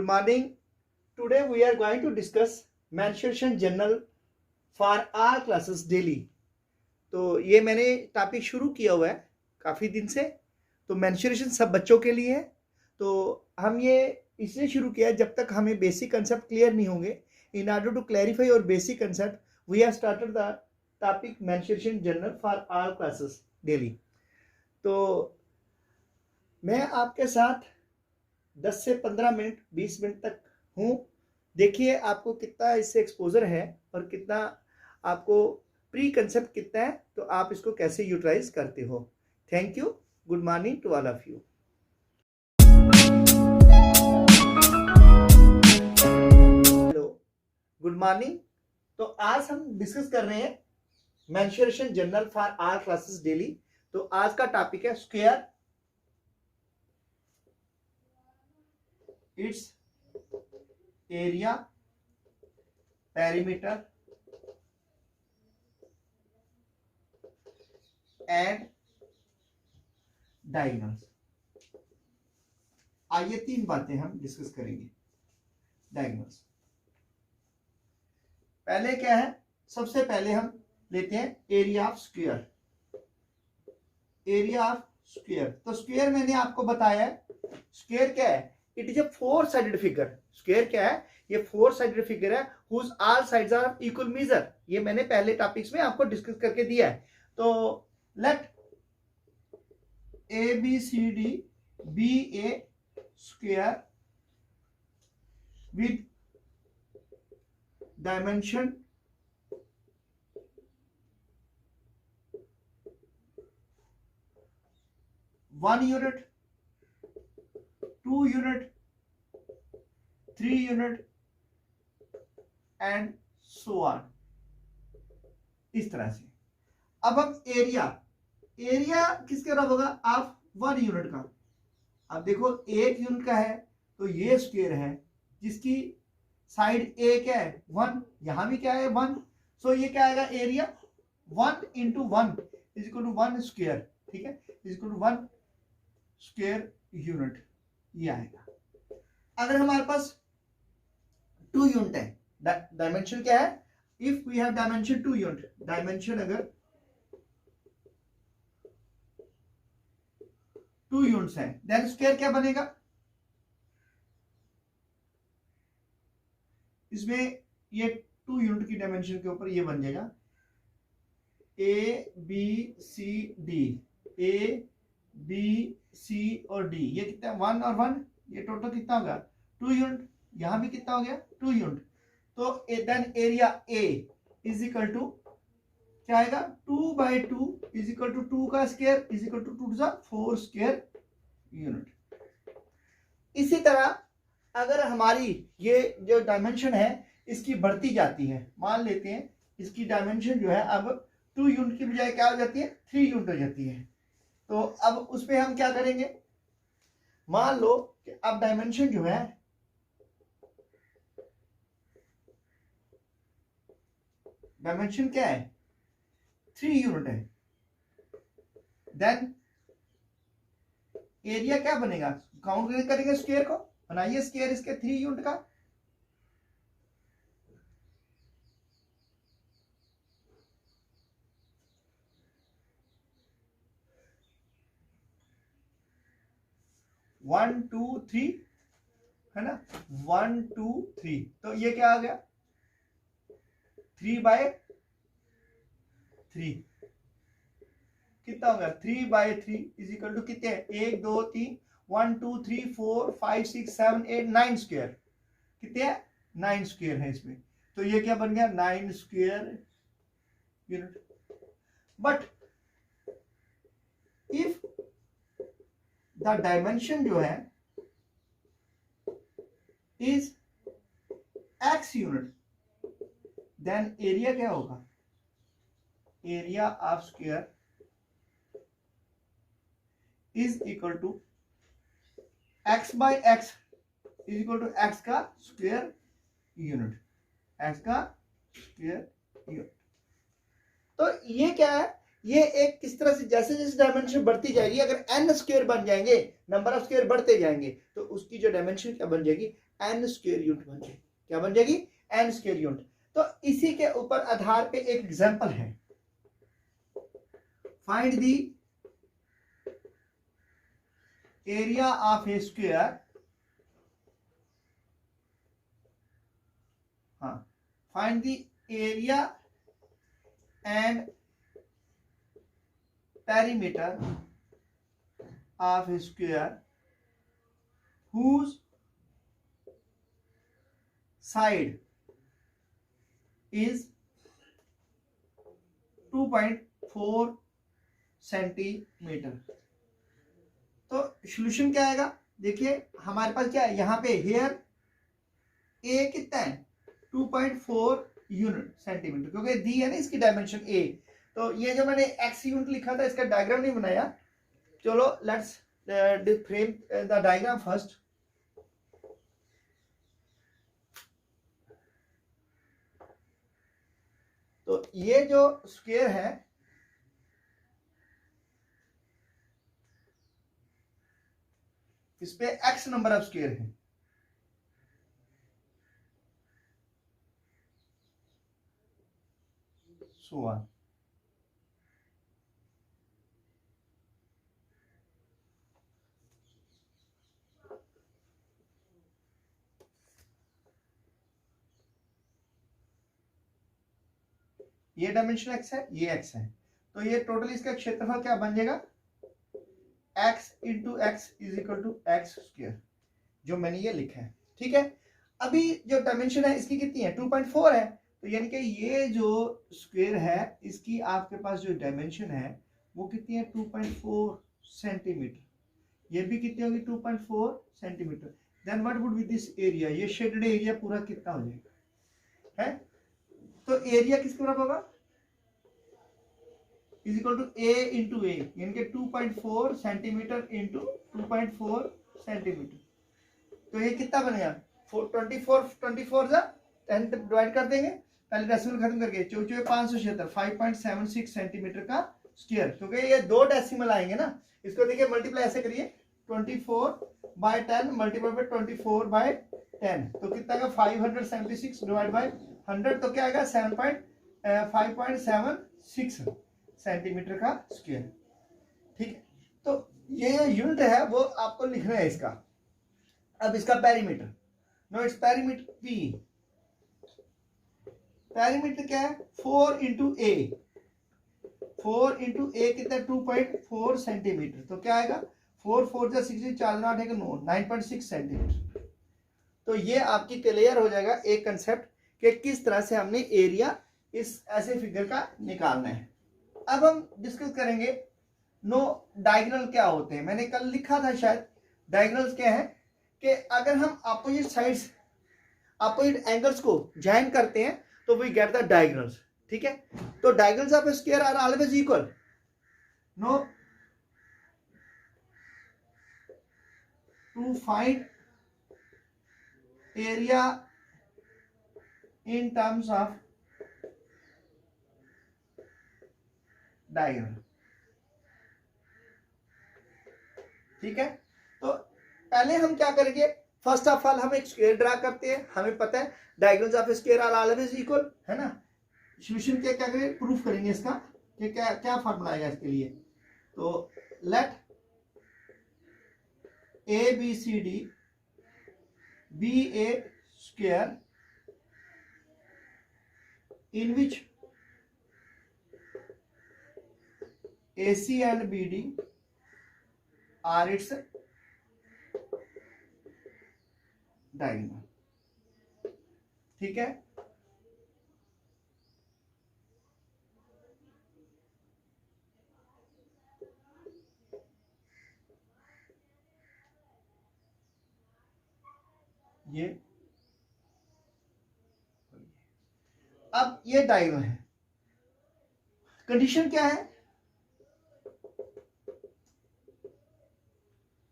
morning. Today we are going to discuss mensuration journal for all classes daily. तो ये मैंने topic शुरू किया हुआ है काफ़ी दिन से। तो मेंस्ट्रुएशन सब बच्चों के लिए है। तो हम ये इसलिए शुरू किया जब तक हमें बेसिक कंसेप्ट क्लियर नहीं होंगे। In order to clarify your basic concept we have started the topic mensuration journal for all classes daily. तो मैं आपके साथ 10 से 15 मिनट 20 मिनट तक हूँ। देखिए आपको कितना इससे एक्सपोजर है और कितना आपको प्री कंसेप्ट कितना है, तो आप इसको कैसे यूटिलाइज करते हो। Thank you. Good morning to all of you. Hello, good morning. तो आज हम डिस्कस कर रहे हैं mensuration journal for all classes daily. तो आज का टॉपिक है square, it's area, perimeter and diagonals. आइए तीन बातें हम डिस्कस करेंगे। डायगोनल्स पहले क्या है, सबसे पहले हम लेते हैं area of square. Area of square, तो स्क्वायर मैंने आपको बताया है। स्क्वायर क्या है? It is a four sided figure. Square क्या है? ये फोर साइडेड फिगर है whose all sides are of equal measure. ये मैंने पहले टॉपिक्स में आपको डिस्कस करके दिया है। तो late ABCD be a square with dimension 1 unit, 2 unit, 3 unit and so on। इस तरह से अब हम एरिया किसके बराबर होगा? ऑफ 1 यूनिट का। अब देखो 1 यूनिट का है तो ये स्क्वायर है जिसकी साइड ए क्या है? 1। यहां भी क्या है? 1। सो ये क्या आएगा? Area 1 into 1 is equal to 1 square. ठीक है, is equal to 1 square unit ये आएगा। अगर हमारे पास 2 यूनिट है, डायमेंशन क्या है? If we have dimension 2 unit, dimension अगर 2 यूनिट्स है, देन स्क्वायर क्या बनेगा? इसमें ये 2 यूनिट की डायमेंशन के ऊपर ये बन जाएगा ABCD। ABC और D ये कितना? 1 और 1, ये टोटल कितना होगा? 2 यूनिट। यहां भी कितना हो गया? 2 यूनिट। तो then area A is equal to क्या आएगा? 2/2 इज इक्वल टू 2 का square is equal to 2 two 4 square unit. इसी तरह अगर हमारी ये जो डायमेंशन है इसकी बढ़ती जाती है, मान लेते हैं इसकी डायमेंशन जो है अब 2 यूनिट की बजाय क्या हो जाती है? 3 यूनिट हो जाती है। तो अब उस पर हम क्या करेंगे? मान लो कि अब डायमेंशन जो है डायमेंशन क्या है? 3 यूनिट है। देन एरिया क्या बनेगा? काउंट करेंगे स्क्वायर को, बनाइए स्क्वायर इसके 3 यूनिट का। वन टू थ्री है ना, 1 2 3। तो ये क्या आ गया? 3/3 कितना होगा? 3/3 इज इक्वल टू कितने? 1 2 3 1 2 3 4 5 6 7 8 9 स्क्वायर। कितने हैं? 9 स्क्वायर है इसमें। तो ये क्या बन गया? 9 square unit. But if the dimension जो है is x unit, then area क्या होगा? Area of square is equal to x/x is equal to x का स्क्वायर यूनिट, x का स्क्वायर यूनिट। तो ये क्या है? ये एक किस तरह से जैसे जैसे डायमेंशन बढ़ती जाएगी, अगर n स्क्वायर बन जाएंगे, नंबर ऑफ स्क्वायर बढ़ते जाएंगे, तो उसकी जो डायमेंशन क्या बन जाएगी? एन स्क्वायर यूनिट बन जाएगी। क्या बन जाएगी? N square unit. तो इसी के ऊपर आधार पे एक एग्जांपल है, find the area of a square, हाँ, find the area and perimeter of a square whose side is 2.4 centimetre. तो सॉल्यूशन क्या आएगा? देखिए हमारे पास क्या है यहाँ पे, हेयर ए कितना है? 2.4 यूनिट सेंटीमीटर, क्योंकि दी है ना इसकी डायमेंशन ए। तो ये जो मैंने एक्स यूनिट लिखा था इसका डायग्राम नहीं बनाया, चलो let's frame the diagram first. तो ये जो स्क्वायर है इस पे एक्स नंबर ऑफ स्क्वायर है, सो ऑन। ये डायमेंशन एक्स है, ये एक्स है, तो ये टोटल इसका क्षेत्रफल क्या बन जाएगा? X into x is equal to x square, जो मैंने ये लिखा है। ठीक है, अभी जो डायमेंशन है इसकी कितनी है? 2.4 है। तो यानी कि ये जो स्क्वायर है इसकी आपके पास जो डायमेंशन है वो कितनी है? 2.4 सेंटीमीटर। ये भी कितनी होगी? 2.4 centimetre. Then what would be this area? ये शेडेड एरिया पूरा कितना हो जाएगा? है तो एरिया किसके बराबर होगा? Is equal to A into A, यानी कि 2.4 सेंटीमीटर इंटू 2.4 सेंटीमीटर। तो ये कितना बनेगा? 24 जा 10 डिवाइड कर देंगे, पहले डेसिमल खत्म करके, 576 5.76 सेंटीमीटर का स्क्वायर, क्योंकि ये दो डेसिमल आएंगे ना। इसको देखिए मल्टीप्लाई ऐसे करिए, 24/10 मल्टीप्लाई बाय 24/10, तो कितना आएगा? 576 डिवाइड बाय 100, तो क्या आएगा? 5.76 सेंटीमीटर का स्क्वायर। ठीक है, तो ये यूनिट है वो आपको लिखना है इसका। अब इसका perimeter, no it's perimeter P. Perimeter क्या है? 4 इंटू ए, 4 इंटू ए कितना? 2.4 सेंटीमीटर। तो क्या आएगा? 4 4 जा 6, 4 8 है 9, 9.6 सेंटीमीटर। तो ये आपकी क्लियर हो जाएगा एक कंसेप्ट कि किस तरह से हमने एरिया इस ऐसे फिगर का निकालना है। अब हम डिस्कस करेंगे नो डायगोनल क्या होते हैं। मैंने कल लिखा था शायद, डायगोनल्स क्या है कि अगर हम अपोजिट साइड्स, अपोजिट एंगल्स को ज्वाइन करते हैं तो वी गेट द डायगोनल्स। ठीक है, तो diagonals of a square are always equal. No, to find area in terms of diagonal. ठीक है, तो पहले हम क्या करेंगे? फर्स्ट ऑफ ऑल हम एक स्क्वायर ड्रा करते हैं। हमें पता है diagonals of square are always equal, है ना। सॉल्यूशन क्या क्या करेंगे? प्रूफ करेंगे इसका कि क्या क्या फॉर्मूला आएगा इसके लिए। तो let A B C D be a square in which AC and BD are its diagonal। ठीक है, ये अब ये डायगोनल है। कंडीशन क्या है?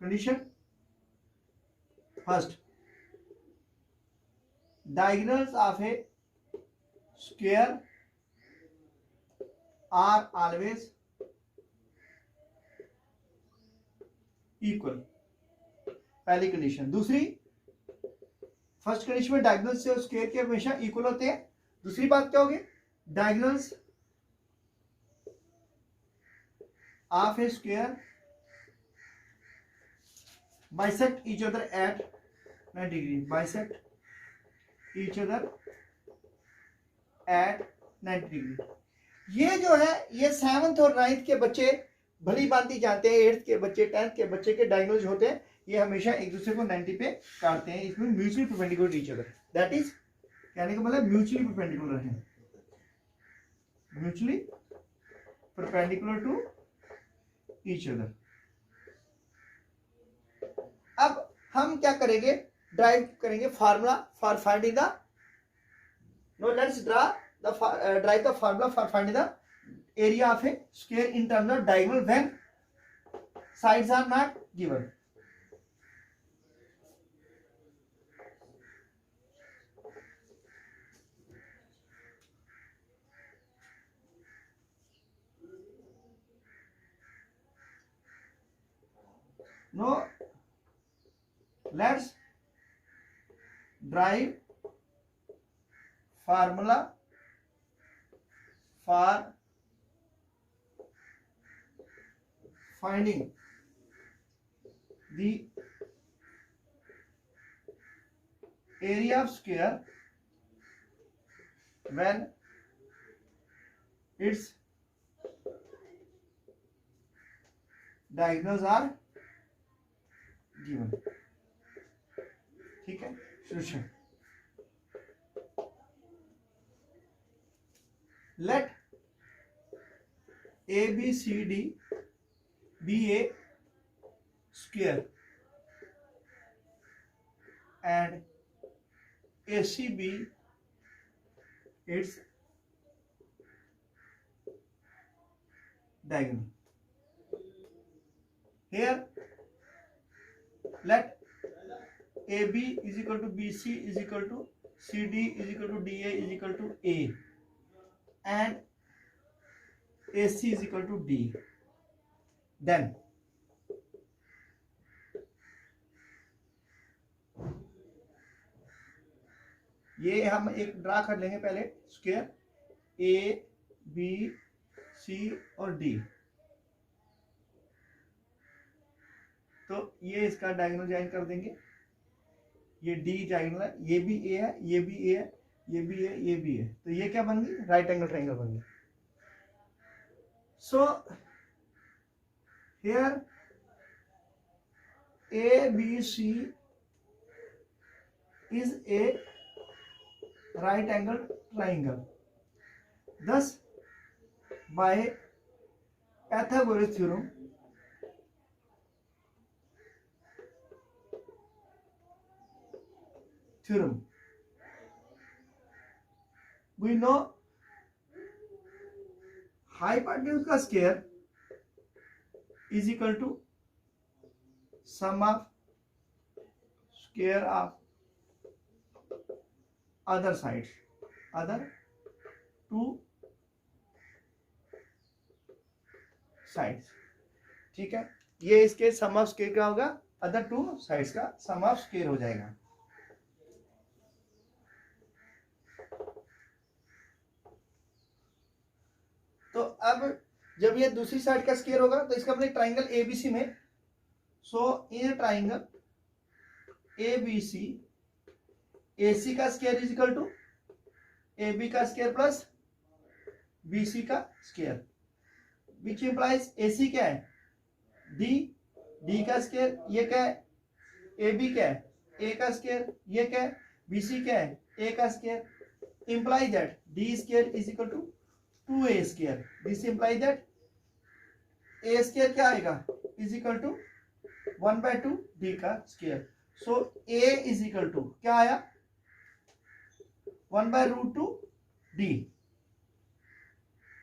Condition first, diagonals of a square are always equal, पहली कंडीशन। दूसरी, फर्स्ट कंडीशन में डायगोनल्स और स्क्वायर के हमेशा इक्वल होते हैं। दूसरी बात क्या होगी, diagonals of a square bisect each other at 90 degree, bisect each other at 90 degree. ये जो है ये 7th और 9th के बच्चे भली भांति जानते हैं, 8th के बच्चे 10th के बच्चे के डायगोनल्स होते हैं ये हमेशा एक दूसरे को 90 पे काटते हैं, इसमें mutually perpendicular each other, that is कहने का मतलब म्यूचुअली परपेंडिकुलर है, mutually perpendicular to each other. अब हम क्या करेंगे, ड्राइव करेंगे formula for finding the, no let's drive the formula for finding the area of a square in terms of diagonal when sides are not given. Now let's drive formula for finding the area of square when its diagonals are given। ठीक है, solution, let ABCD be a square and AC be its diagonal। Here let AB is equal to BC is equal to CD is equal to DA is equal to A and AC is equal to D। Then ये हम एक draw कर लेंगे पहले square A B C और D, तो ये इसका डायगोनल ज्वाइन कर देंगे, ये D डायगोनल है, ये भी A है, ये भी A है, ये भी है, ये भी है, तो ये क्या बन गई, राइट एंगल ट्रायंगल बन गई। So here ABC is a right angle triangle, thus by Pythagoras theorem we know hypotenuse का square is equal to sum of square of other sides, other two sides। ठीक है, ये इसके सम of square का होगा, other two sides का सम of square हो जाएगा। तो अब जब ये दूसरी साइड का स्क्वायर होगा तो इसका मतलब ट्राइंगल एबीसी में, so in triangle ABC AC का square is equal to AB का स्क्वायर प्लस BC का स्क्वायर, विच इंप्लाइज AC क्या है D का स्क्वायर, ये क्या है AB क्या है A का स्क्वायर, ये क्या है BC क्या है A का square, implies that D square is equal to 2A square। This implies that A square क्या आएगा is equal to 1/2 D का square. So A is equal to क्या आया 1/√2 D,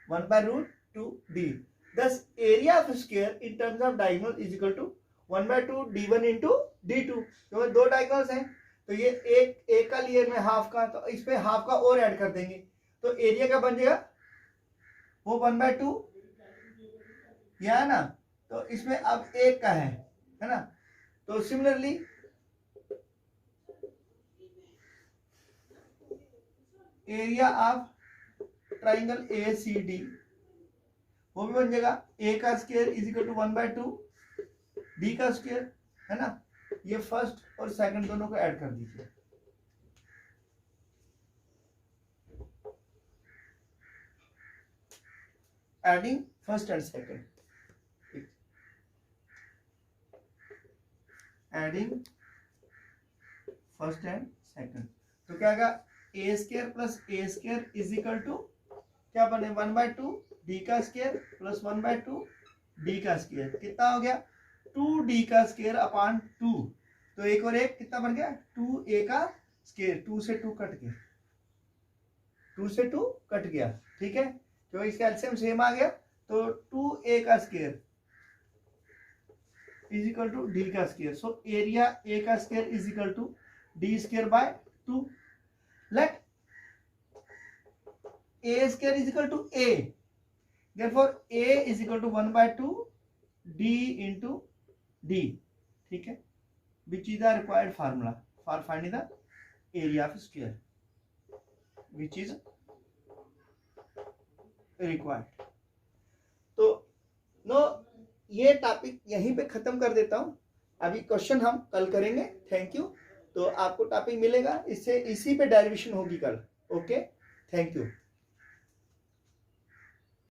1/√2D। Thus area of square in terms of diagonal is equal to 1/2 D1 into D2। क्योंकि दो diagonals हैं तो ये एक का लिए मैं हाफ का, तो इस पे हाफ का और ऐड कर देंगे तो एरिया क्या बन जाएगा वो 1/2 यह है ना, तो इसमें अब एक का है ना, तो similarly area of triangle A C D, वो भी बन जाएगा ए का square is equal to 1/2 D का स्क्वायर, है ना। ये फर्स्ट और सेकंड दोनों को ऐड कर दीजिए। Adding first and second, adding first and second, तो क्या आएगा A square plus A square is equal to क्या बने 1/2 डी का स्क्वायर प्लस 1/2 डी का स्क्वायर, कितना हो गया 2d का स्क्वायर अपॉन 2, तो एक और एक कितना बन गया 2a का स्क्वायर, 2 से 2 कट गया, 2 से 2 कट गया, ठीक है, तो इसका एलसीएम सेम आ गया, तो 2a का square is equal to d का स्क्वायर, सो एरिया a का square is equal to d square by 2, let a square is equal to a, therefore a is equal to 1/2 d into d, ठीक है, which is the required formula for finding the area of square, which is required। तो no ये topic यहीं पे खत्म कर देता हूं, अभी क्वेश्चन हम कल करेंगे। Thank you. तो आपको टॉपिक मिलेगा, इससे इसी पे डेरिवेशन होगी कल। Okay, thank you.